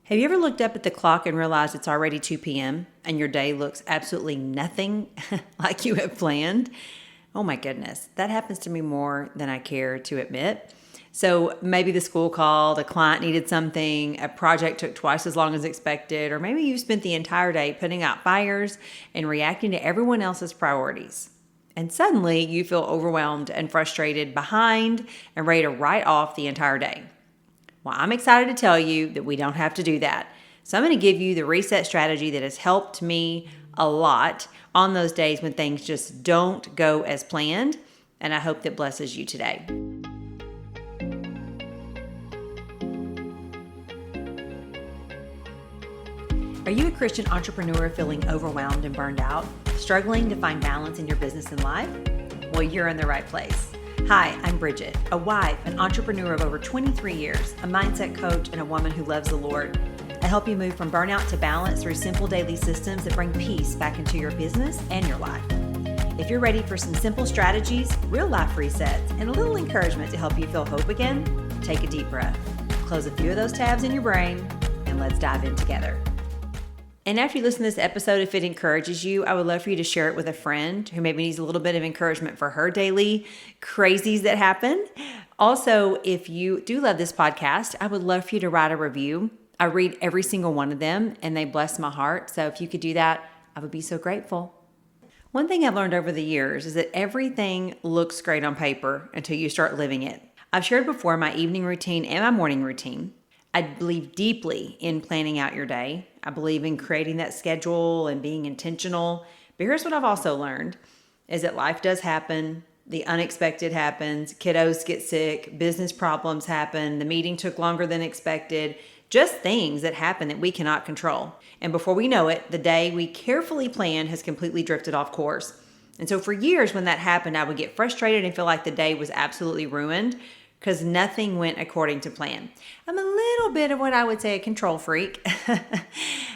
Have you ever looked up at the clock and realized it's already 2 p.m. and your day looks absolutely nothing like you have planned? Oh my goodness, that happens to me more than I care to admit. So maybe the school called, a client needed something, a project took twice as long as expected, or maybe you spent the entire day putting out fires and reacting to everyone else's priorities. And suddenly you feel overwhelmed and frustrated, behind, and ready to write off the entire day. Well, I'm excited to tell you that we don't have to do that. So I'm going to give you the reset strategy that has helped me a lot on those days when things just don't go as planned, and I hope that blesses you today. Are you a Christian entrepreneur feeling overwhelmed and burned out, struggling to find balance in your business and life? Well, you're in the right place. Hi, I'm Bridget, a wife, an entrepreneur of over 23 years, a mindset coach, and a woman who loves the Lord. I help you move from burnout to balance through simple daily systems that bring peace back into your business and your life. If you're ready for some simple strategies, real life resets, and a little encouragement to help you feel hope again, take a deep breath, close a few of those tabs in your brain, and let's dive in together. And after you listen to this episode, if it encourages you, I would love for you to share it with a friend who maybe needs a little bit of encouragement for her daily crazies that happen. Also, if you do love this podcast, I would love for you to write a review. I read every single one of them and they bless my heart. So if you could do that, I would be so grateful. One thing I've learned over the years is that everything looks great on paper until you start living it. I've shared before my evening routine and my morning routine. I believe deeply in planning out your day. I believe in creating that schedule and being intentional. But here's what I've also learned is that life does happen. The unexpected happens. Kiddos get sick. Business problems happen. The meeting took longer than expected. Just things that happen that we cannot control. And before we know it, the day we carefully planned has completely drifted off course. And so for years when that happened, I would get frustrated and feel like the day was absolutely ruined because nothing went according to plan. I'm a little bit of what I would say a control freak.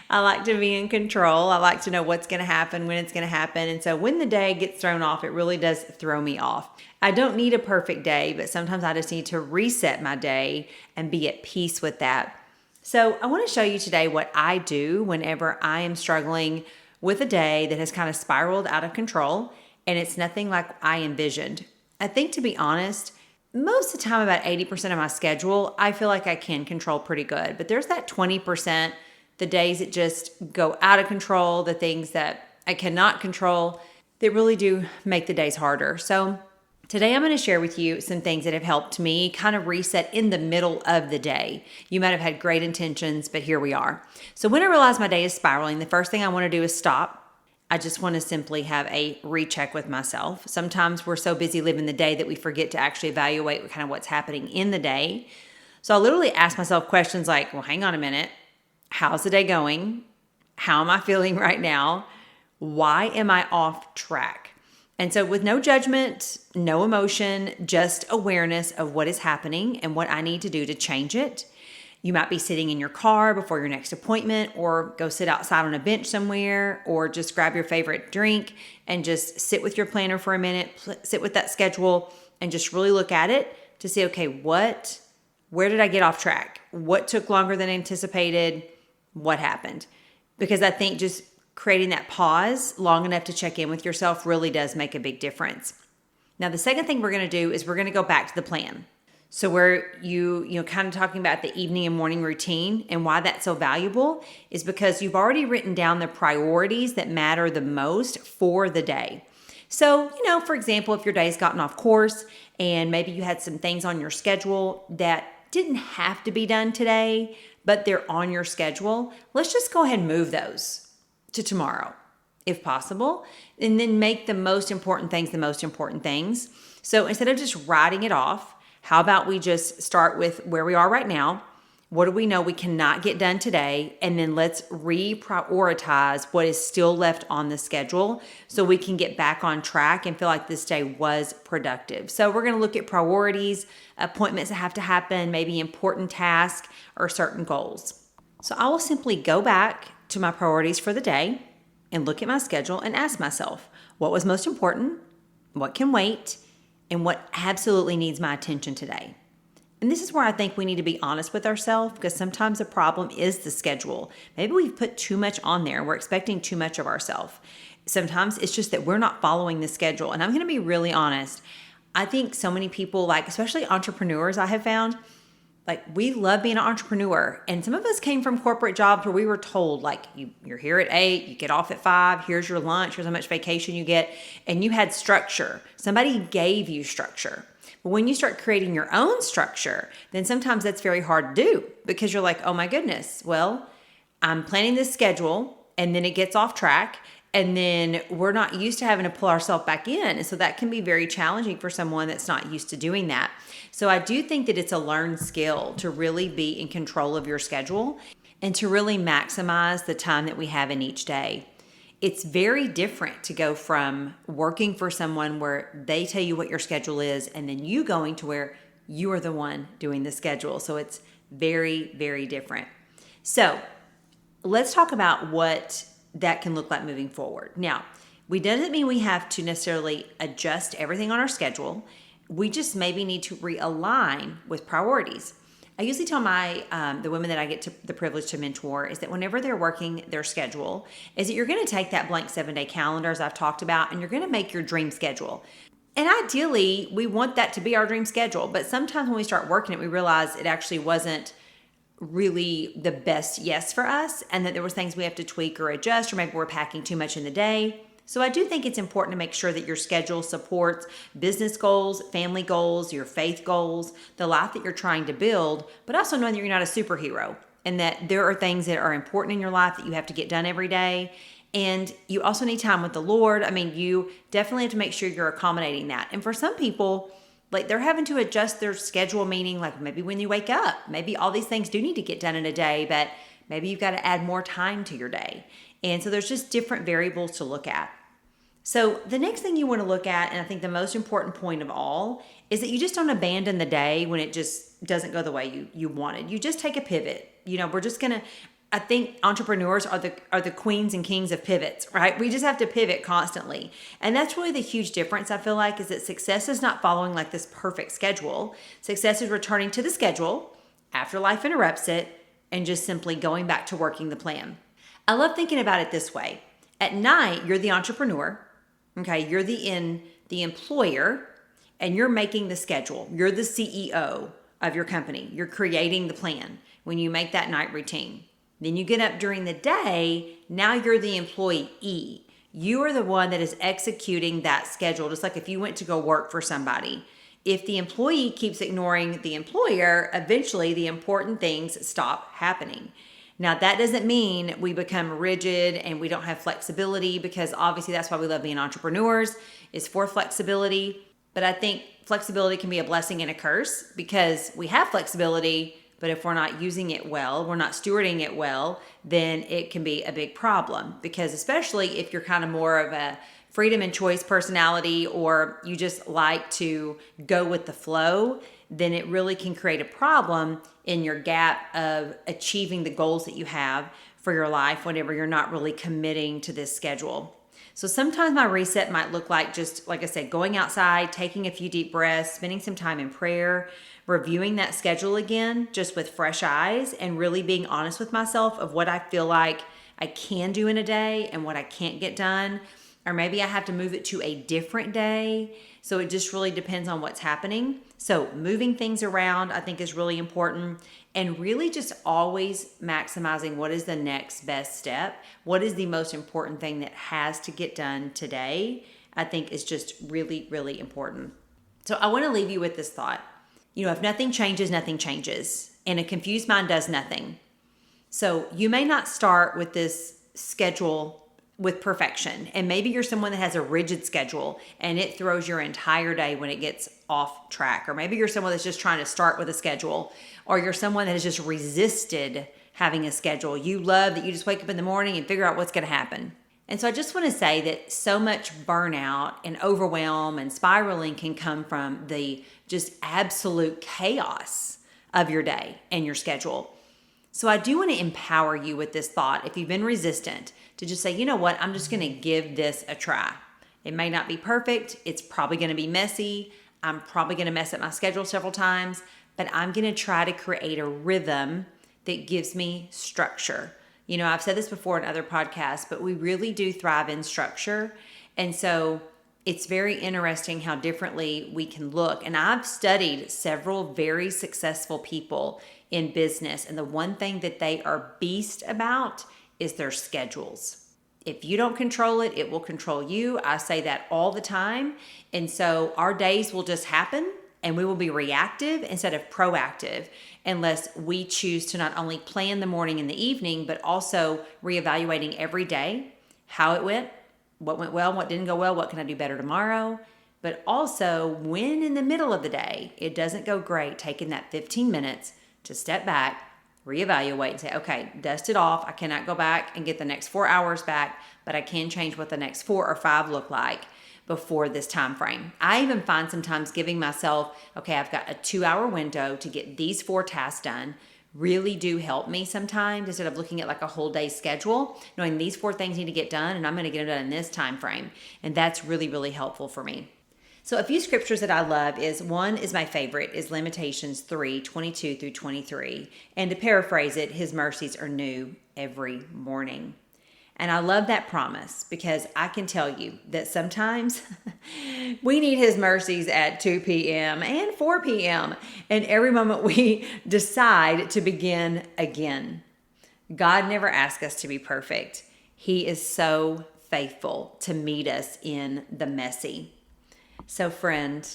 I like to be in control. I like to know what's going to happen, when it's going to happen. And so when the day gets thrown off, it really does throw me off. I don't need a perfect day, but sometimes I just need to reset my day and be at peace with that. So I want to show you today what I do whenever I am struggling with a day that has kind of spiraled out of control and it's nothing like I envisioned. I think, to be honest, most of the time, about 80% of my schedule, I feel like I can control pretty good. But there's that 20%, the days that just go out of control, the things that I cannot control, that really do make the days harder. So today I'm going to share with you some things that have helped me kind of reset in the middle of the day. You might have had great intentions, but here we are. So when I realize my day is spiraling, the first thing I want to do is stop. I just want to simply have a recheck with myself. Sometimes we're so busy living the day that we forget to actually evaluate kind of what's happening in the day. So I literally ask myself questions like, well, hang on a minute. How's the day going? How am I feeling right now? Why am I off track? And so with no judgment, no emotion, just awareness of what is happening and what I need to do to change it. You might be sitting in your car before your next appointment, or go sit outside on a bench somewhere, or just grab your favorite drink and just sit with your planner for a minute, sit with that schedule and just really look at it to see, okay, where did I get off track? What took longer than anticipated? What happened? Because I think just creating that pause long enough to check in with yourself really does make a big difference. Now, the second thing we're going to do is we're going to go back to the plan. So where you kind of talking about the evening and morning routine and why that's so valuable is because you've already written down the priorities that matter the most for the day. So, for example, if your day's gotten off course and maybe you had some things on your schedule that didn't have to be done today, but they're on your schedule, let's just go ahead and move those to tomorrow, if possible, and then make the most important things the most important things. So instead of just writing it off, how about we just start with where we are right now? What do we know we cannot get done today? And then let's reprioritize what is still left on the schedule so we can get back on track and feel like this day was productive. So we're going to look at priorities, appointments that have to happen, maybe important tasks or certain goals. So I will simply go back to my priorities for the day and look at my schedule and ask myself, what was most important? What can wait? And what absolutely needs my attention today? And this is where I think we need to be honest with ourselves, because sometimes the problem is the schedule. Maybe we've put too much on there. We're expecting too much of ourselves. Sometimes it's just that we're not following the schedule. And I'm going to be really honest. I think so many people, like especially entrepreneurs, I have found, like we love being an entrepreneur. And some of us came from corporate jobs where we were told, like, you're here at 8, you get off at 5, here's your lunch, here's how much vacation you get. And you had structure. Somebody gave you structure. But when you start creating your own structure, then sometimes that's very hard to do, because you're like, oh my goodness, well, I'm planning this schedule and then it gets off track. And then we're not used to having to pull ourselves back in. And so that can be very challenging for someone that's not used to doing that. So I do think that it's a learned skill to really be in control of your schedule and to really maximize the time that we have in each day. It's very different to go from working for someone where they tell you what your schedule is and then you going to where you are the one doing the schedule. So it's very, very different. So let's talk about what that can look like moving forward. Now, we doesn't mean we have to necessarily adjust everything on our schedule. We just maybe need to realign with priorities. I usually tell the women that I get the privilege to mentor is that whenever they're working their schedule, is that you're going to take that blank 7-day calendar, as I've talked about, and you're going to make your dream schedule. And ideally, we want that to be our dream schedule. But sometimes when we start working it, we realize it actually wasn't really the best yes for us, and that there was things we have to tweak or adjust, or maybe we're packing too much in the day. So I do think it's important to make sure that your schedule supports business goals, family goals, your faith goals, the life that you're trying to build, but also knowing that you're not a superhero and that there are things that are important in your life that you have to get done every day. And you also need time with the Lord. I mean, you definitely have to make sure you're accommodating that. And for some people, like they're having to adjust their schedule, meaning like maybe when you wake up, maybe all these things do need to get done in a day, but maybe you've got to add more time to your day. And so there's just different variables to look at. So the next thing you want to look at, and I think the most important point of all, is that you just don't abandon the day when it just doesn't go the way you wanted. You just take a pivot. We're just going to, I think entrepreneurs are the queens and kings of pivots, right? We just have to pivot constantly. And that's really the huge difference, I feel like, is that success is not following like this perfect schedule. Success is returning to the schedule after life interrupts it and just simply going back to working the plan. I love thinking about it this way. At night, you're the entrepreneur, okay? You're the employer, and you're making the schedule. You're the CEO of your company. You're creating the plan when you make that night routine. Then you get up during the day, now you're the employee. You are the one that is executing that schedule, just like if you went to go work for somebody. If the employee keeps ignoring the employer, eventually the important things stop happening. Now, that doesn't mean we become rigid and we don't have flexibility, because obviously that's why we love being entrepreneurs, is for flexibility. But I think flexibility can be a blessing and a curse, because we have flexibility, but if we're not using it well, we're not stewarding it well, then it can be a big problem. Because especially if you're kind of more of a freedom and choice personality, or you just like to go with the flow, then it really can create a problem in your gap of achieving the goals that you have for your life whenever you're not really committing to this schedule. So sometimes my reset might look like, just like I said, going outside, taking a few deep breaths, spending some time in prayer, reviewing that schedule again, just with fresh eyes, and really being honest with myself of what I feel like I can do in a day and what I can't get done. Or maybe I have to move it to a different day. So it just really depends on what's happening. So moving things around, I think, is really important. And really just always maximizing what is the next best step. What is the most important thing that has to get done today, I think, is just really, really important. So I want to leave you with this thought. If nothing changes, nothing changes. And a confused mind does nothing. So you may not start with this schedule with perfection. And maybe you're someone that has a rigid schedule and it throws your entire day when it gets off track. Or maybe you're someone that's just trying to start with a schedule, or you're someone that has just resisted having a schedule. You love that you just wake up in the morning and figure out what's going to happen. And so I just want to say that so much burnout and overwhelm and spiraling can come from the just absolute chaos of your day and your schedule. So I do want to empower you with this thought, if you've been resistant, to just say, you know what, I'm just going to give this a try. It may not be perfect. It's probably going to be messy. I'm probably going to mess up my schedule several times, but I'm going to try to create a rhythm that gives me structure. You know, I've said this before in other podcasts, but we really do thrive in structure. And so it's very interesting how differently we can look. And I've studied several very successful people in business, and the one thing that they are beast about is their schedules. If you don't control it, it will control you. I say that all the time. And so our days will just happen, and we will be reactive instead of proactive unless we choose to not only plan the morning and the evening, but also reevaluating every day how it went, what went well, what didn't go well, what can I do better tomorrow. But also when in the middle of the day it doesn't go great, taking that 15 minutes to step back, reevaluate and say, okay, dust it off. I cannot go back and get the next 4 hours back, but I can change what the next 4 or 5 look like before this time frame. I even find sometimes giving myself, okay, I've got a 2-hour window to get these 4 tasks done, really do help me sometimes, instead of looking at like a whole day schedule, knowing these 4 things need to get done and I'm going to get them done in this time frame. And that's really, really helpful for me. So a few scriptures that I love one is my favorite, is Lamentations 3:22 through 23. And to paraphrase it, his mercies are new every morning. And I love that promise because I can tell you that sometimes we need his mercies at 2 p.m. and 4 p.m. and every moment we decide to begin again. God never asks us to be perfect. He is so faithful to meet us in the messy. So friend,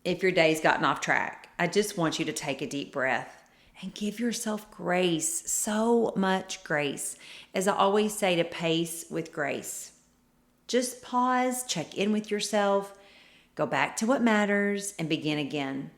if your day's gotten off track, I just want you to take a deep breath and give yourself grace, so much grace. As I always say, to pace with grace. Just pause, check in with yourself, go back to what matters, and begin again.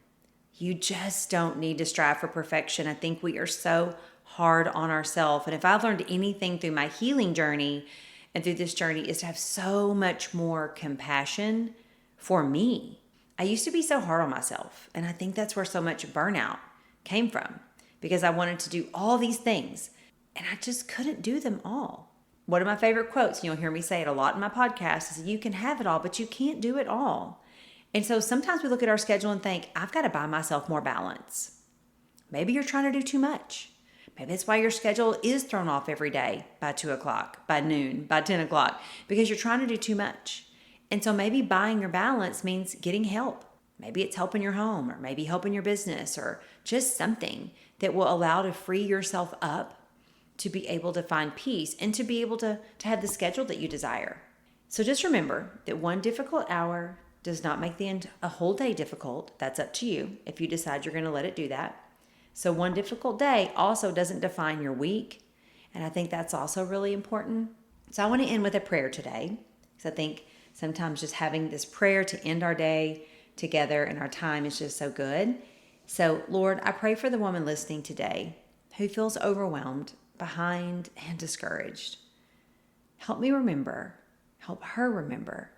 You just don't need to strive for perfection. I think we are so hard on ourselves. And if I've learned anything through my healing journey and through this journey, is to have so much more compassion for me. I used to be so hard on myself, and I think that's where so much burnout came from, because I wanted to do all these things and I just couldn't do them all. One of my favorite quotes, and you'll hear me say it a lot in my podcast, is you can have it all, but you can't do it all. And so sometimes we look at our schedule and think, I've got to buy myself more balance. Maybe you're trying to do too much. Maybe that's why your schedule is thrown off every day by 2 o'clock, by noon, by 10 o'clock, because you're trying to do too much. And so maybe buying your balance means getting help. Maybe it's helping your home, or maybe helping your business, or just something that will allow to free yourself up to be able to find peace and to be able to have the schedule that you desire. So just remember that one difficult hour does not make a whole day difficult. That's up to you if you decide you're going to let it do that. So one difficult day also doesn't define your week. And I think that's also really important. So I want to end with a prayer today, because I think sometimes just having this prayer to end our day together and our time is just so good. So Lord, I pray for the woman listening today who feels overwhelmed, behind, and discouraged. Help her remember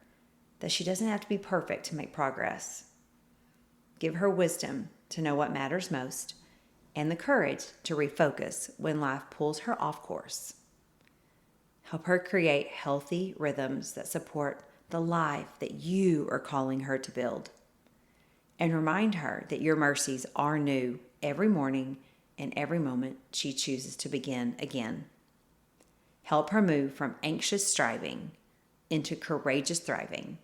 that she doesn't have to be perfect to make progress. Give her wisdom to know what matters most and the courage to refocus when life pulls her off course. Help her create healthy rhythms that support the life that you are calling her to build. And remind her that your mercies are new every morning and every moment she chooses to begin again. Help her move from anxious striving into courageous thriving,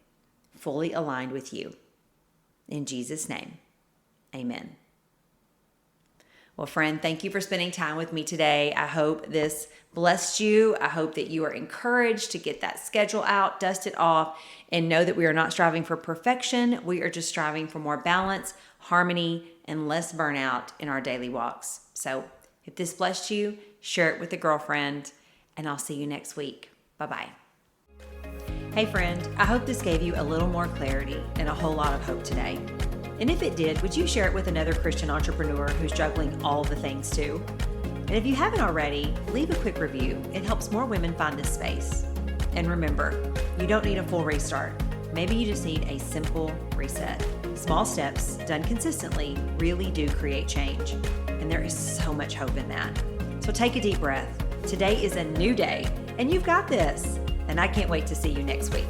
fully aligned with you. In Jesus' name, amen. Well, friend, thank you for spending time with me today. I hope this blessed you. I hope that you are encouraged to get that schedule out, dust it off, and know that we are not striving for perfection. We are just striving for more balance, harmony, and less burnout in our daily walks. So if this blessed you, share it with a girlfriend, and I'll see you next week. Bye-bye. Hey friend, I hope this gave you a little more clarity and a whole lot of hope today. And if it did, would you share it with another Christian entrepreneur who's juggling all the things too? And if you haven't already, leave a quick review. It helps more women find this space. And remember, you don't need a full restart. Maybe you just need a simple reset. Small steps done consistently really do create change. And there is so much hope in that. So take a deep breath. Today is a new day, and you've got this. And I can't wait to see you next week.